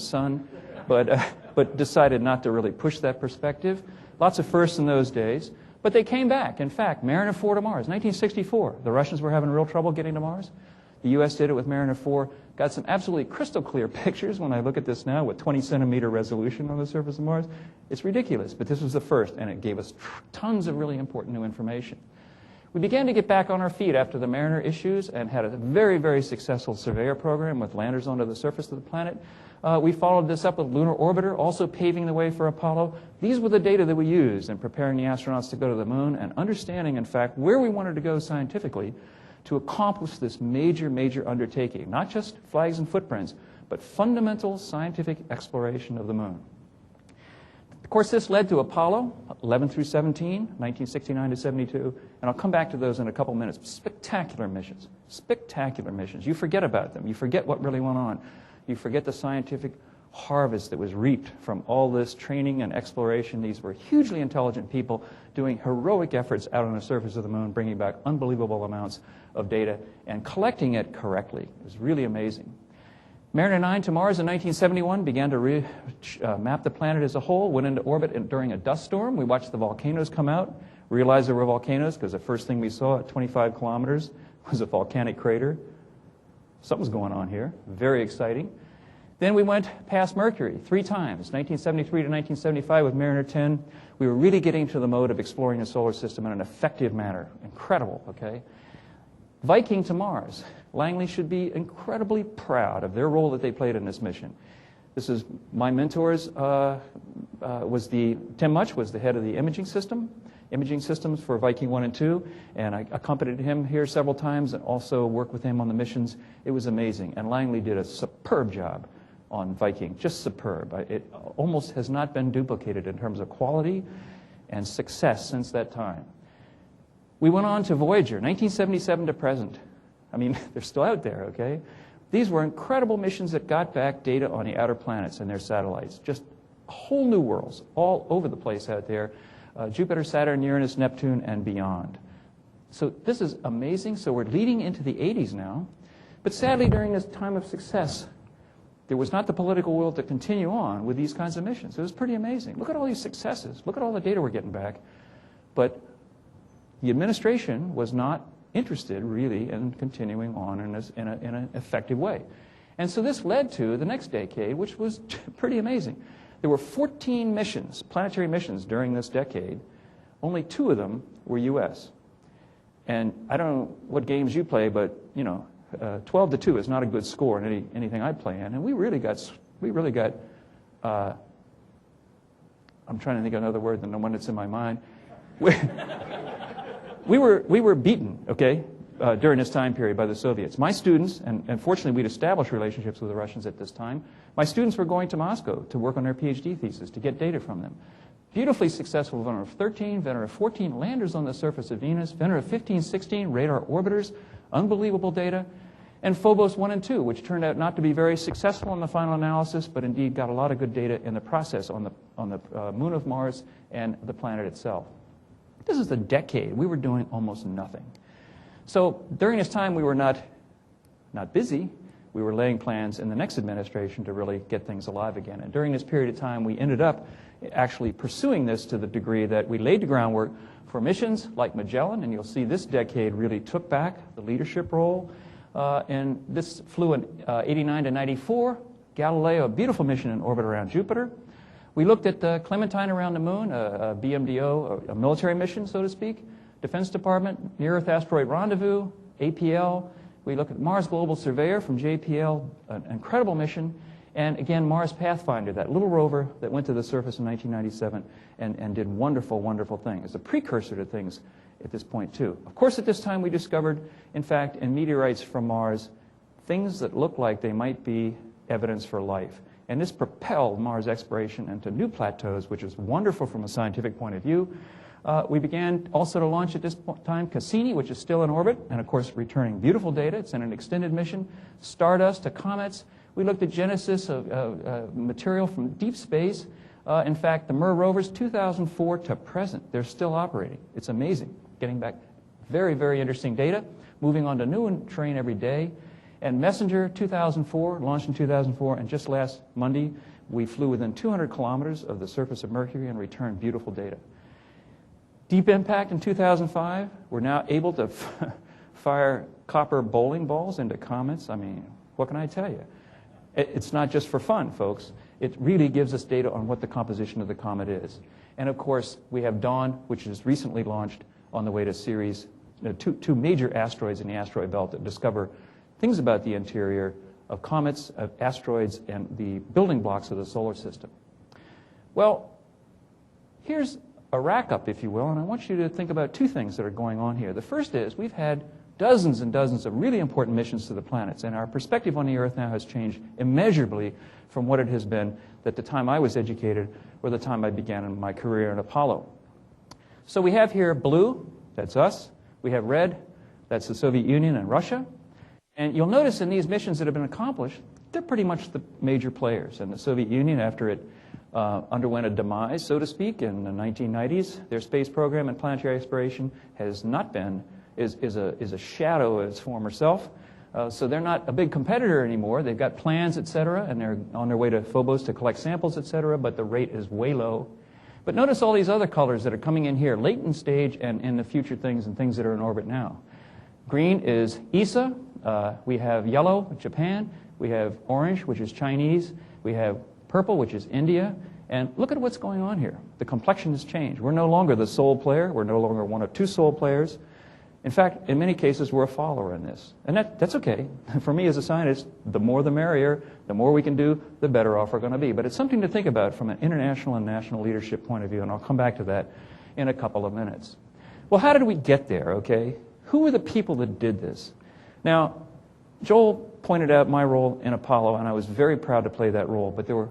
sun, but decided not to really push that perspective. Lots of firsts in those days, but they came back. In fact, Mariner 4 to Mars, 1964. The Russians were having real trouble getting to Mars. The U.S. did it with Mariner 4. Got some absolutely crystal clear pictures when I look at this now with 20-centimeter resolution on the surface of Mars. It's ridiculous, but this was the first, and it gave us tons of really important new information. We began to get back on our feet after the Mariner issues and had a very, very successful surveyor program with landers onto the surface of the planet. We followed this up with Lunar Orbiter, also paving the way for Apollo. These were the data that we used in preparing the astronauts to go to the moon and understanding, in fact, where we wanted to go scientifically to accomplish this major, major undertaking. Not just flags and footprints, but fundamental scientific exploration of the moon. Of course, this led to Apollo 11 through 17, 1969 to 72, and I'll come back to those in a couple minutes. Spectacular missions. Spectacular missions. You forget about them. You forget what really went on. You forget the scientific harvest that was reaped from all this training and exploration. These were hugely intelligent people doing heroic efforts out on the surface of the moon, bringing back unbelievable amounts of data and collecting it correctly. It was really amazing. Mariner 9 to Mars in 1971 began to map the planet as a whole, went into orbit during a dust storm. We watched the volcanoes come out, realized there were volcanoes because the first thing we saw at 25 kilometers was a volcanic crater. Something's going on here. Very exciting. Then we went past Mercury 3 times, 1973 to 1975 with Mariner 10. We were really getting to the mode of exploring the solar system in an effective manner. Incredible, okay? Viking to Mars. Langley should be incredibly proud of their role that they played in this mission. This is my mentors. Tim Much was the head of the imaging systems for Viking 1 and 2, and I accompanied him here several times and also worked with him on the missions. It was amazing, and Langley did a superb job on Viking, just superb. It almost has not been duplicated in terms of quality and success since that time. We went on to Voyager, 1977 to present. I mean, they're still out there, okay? These were incredible missions that got back data on the outer planets and their satellites. Just whole new worlds all over the place out there. Jupiter, Saturn, Uranus, Neptune, and beyond. So this is amazing. So we're leading into the 80s now. But sadly, during this time of success, there was not the political will to continue on with these kinds of missions. It was pretty amazing. Look at all these successes. Look at all the data we're getting back. But the administration was not interested, really, in continuing on in an effective way. And so this led to the next decade, which was pretty amazing. There were 14 missions, planetary missions, during this decade. Only 2 of them were U.S. And I don't know what games you play, but, 12 to 2 is not a good score in anything I play in. And we really got, I'm trying to think of another word than the one that's in my mind. We were beaten, okay, during this time period by the Soviets. My students, and fortunately we'd established relationships with the Russians at this time, my students were going to Moscow to work on their PhD thesis, to get data from them. Beautifully successful Venera 13, Venera 14 landers on the surface of Venus, Venera 15, 16 radar orbiters, unbelievable data, and Phobos 1 and 2, which turned out not to be very successful in the final analysis, but indeed got a lot of good data in the process on the moon of Mars and the planet itself. This is a decade. We were doing almost nothing. So during this time, we were not busy. We were laying plans in the next administration to really get things alive again. And during this period of time, we ended up actually pursuing this to the degree that we laid the groundwork for missions like Magellan, and you'll see this decade really took back the leadership role. And this flew in 89 to 94. Galileo, a beautiful mission in orbit around Jupiter. We looked at Clementine around the moon, a BMDO, a military mission, so to speak. Defense Department, Near-Earth Asteroid Rendezvous, APL. We looked at Mars Global Surveyor from JPL, an incredible mission. And again, Mars Pathfinder, that little rover that went to the surface in 1997 and did wonderful, wonderful things. It's a precursor to things at this point, too. Of course, at this time, we discovered, in fact, in meteorites from Mars, things that looked like they might be evidence for life. And this propelled Mars exploration into new plateaus, which is wonderful from a scientific point of view. We began also to launch at this time Cassini, which is still in orbit, and of course returning beautiful data. It's in an extended mission. Stardust to comets. We looked at genesis of material from deep space. In fact, the MER rovers, 2004 to present, they're still operating. It's amazing, getting back very, very interesting data. Moving on to new terrain every day. And Messenger 2004, launched in 2004, and just last Monday, we flew within 200 kilometers of the surface of Mercury and returned beautiful data. Deep Impact in 2005, we're now able to fire copper bowling balls into comets. I mean, what can I tell you? It's not just for fun, folks. It really gives us data on what the composition of the comet is. And of course, we have Dawn, which is recently launched on the way to Ceres, two major asteroids in the asteroid belt that discover things about the interior of comets, of asteroids, and the building blocks of the solar system. Well, here's a rack-up, if you will, and I want you to think about two things that are going on here. The first is we've had dozens and dozens of really important missions to the planets, and our perspective on the Earth now has changed immeasurably from what it has been at the time I was educated or the time I began in my career in Apollo. So we have here blue, that's us. We have red, that's the Soviet Union and Russia. And you'll notice in these missions that have been accomplished, they're pretty much the major players. And the Soviet Union, after it underwent a demise, so to speak, in the 1990s, their space program and planetary exploration has not been, is a shadow of its former self. So they're not a big competitor anymore. They've got plans, et cetera, and they're on their way to Phobos to collect samples, et cetera, but the rate is way low. But notice all these other colors that are coming in here, latent stage and in the future things and things that are in orbit now. Green is ESA. We have yellow, Japan. We have orange, which is Chinese. We have purple, which is India. And look at what's going on here. The complexion has changed. We're no longer the sole player. We're no longer one of two sole players. In fact, in many cases, we're a follower in this. And that's okay. For me as a scientist, the more the merrier. The more we can do, the better off we're going to be. But it's something to think about from an international and national leadership point of view, and I'll come back to that in a couple of minutes. Well, how did we get there, okay? Who were the people that did this? Now, Joel pointed out my role in Apollo, and I was very proud to play that role, but there were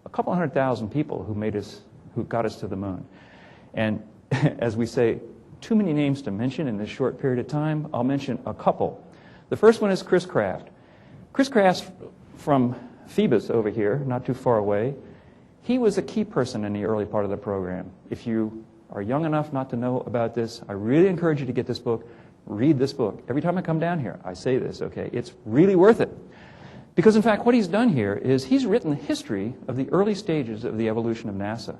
a couple 100,000 people who got us to the moon. And as we say, too many names to mention in this short period of time. I'll mention a couple. The first one is Chris Kraft. Chris Kraft from Phoebus over here, not too far away, he was a key person in the early part of the program. If you are young enough not to know about this, I really encourage you to get this book. Read this book. Every time I come down here, I say this, okay? It's really worth it. Because, in fact, what he's done here is he's written the history of the early stages of the evolution of NASA.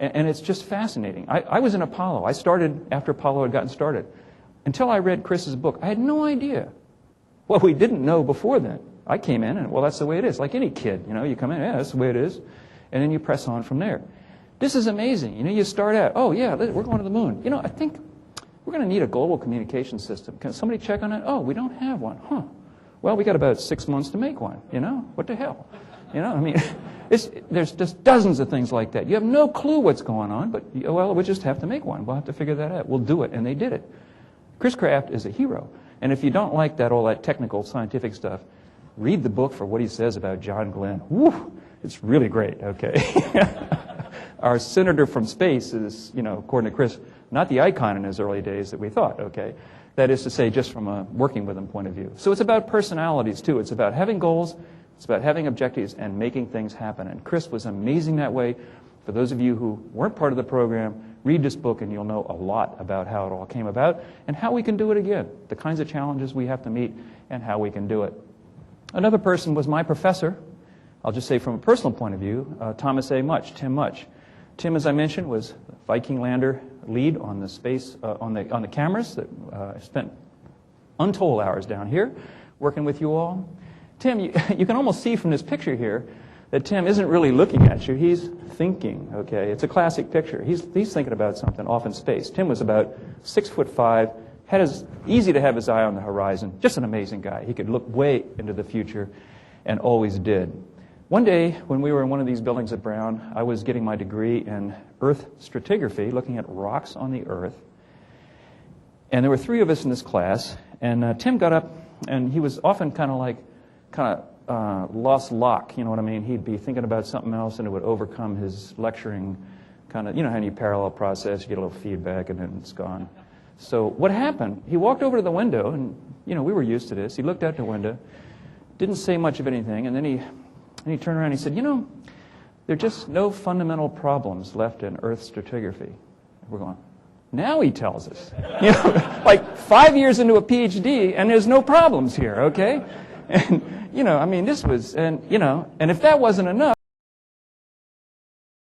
And it's just fascinating. I was in Apollo. I started after Apollo had gotten started. Until I read Chris's book, I had no idea what we didn't know before then. I came in and, well, that's the way it is. Like any kid, you know, you come in, yeah, that's the way it is. And then you press on from there. This is amazing. You know, you start out, oh, yeah, we're going to the moon. You know, I think we're going to need a global communication system. Can somebody check on it? Oh, we don't have one. Huh. Well, we got about 6 months to make one. You know, what the hell? You know, I mean, there's just dozens of things like that. You have no clue what's going on, but, well, we'll just have to make one. We'll have to figure that out. We'll do it. And they did it. Chris Kraft is a hero. And if you don't like all that technical scientific stuff, read the book for what he says about John Glenn. Woo! It's really great, okay? Our senator from space is, you know, according to Chris, not the icon in his early days that we thought, okay? That is to say, just from a working with him point of view. So it's about personalities, too. It's about having goals. It's about having objectives and making things happen. And Chris was amazing that way. For those of you who weren't part of the program, read this book and you'll know a lot about how it all came about and how we can do it again, the kinds of challenges we have to meet and how we can do it. Another person was my professor. I'll just say from a personal point of view, Thomas A. Much, Tim Much. Tim, as I mentioned, was Viking lander lead on the space, on the cameras that spent untold hours down here working with you all. Tim, you can almost see from this picture here that Tim isn't really looking at you. He's thinking, okay? It's a classic picture. He's thinking about something off in space. Tim was about 6'5", easy to have his eye on the horizon. Just an amazing guy. He could look way into the future and always did. One day, when we were in one of these buildings at Brown, I was getting my degree in Earth stratigraphy, looking at rocks on the Earth. And there were 3 of us in this class, and Tim got up, and he was often kind of lost lock, you know what I mean? He'd be thinking about something else, and it would overcome his lecturing kind of, you know how you parallel process, you get a little feedback, and then it's gone. So what happened, he walked over to the window, and, you know, we were used to this. He looked out the window, didn't say much of anything, and then he turned around and he said, you know, there are just no fundamental problems left in Earth stratigraphy. We're going, now he tells us. You know, like 5 years into a PhD, and there's no problems here, okay? And, you know, I mean, this was, and, you know, and if that wasn't enough,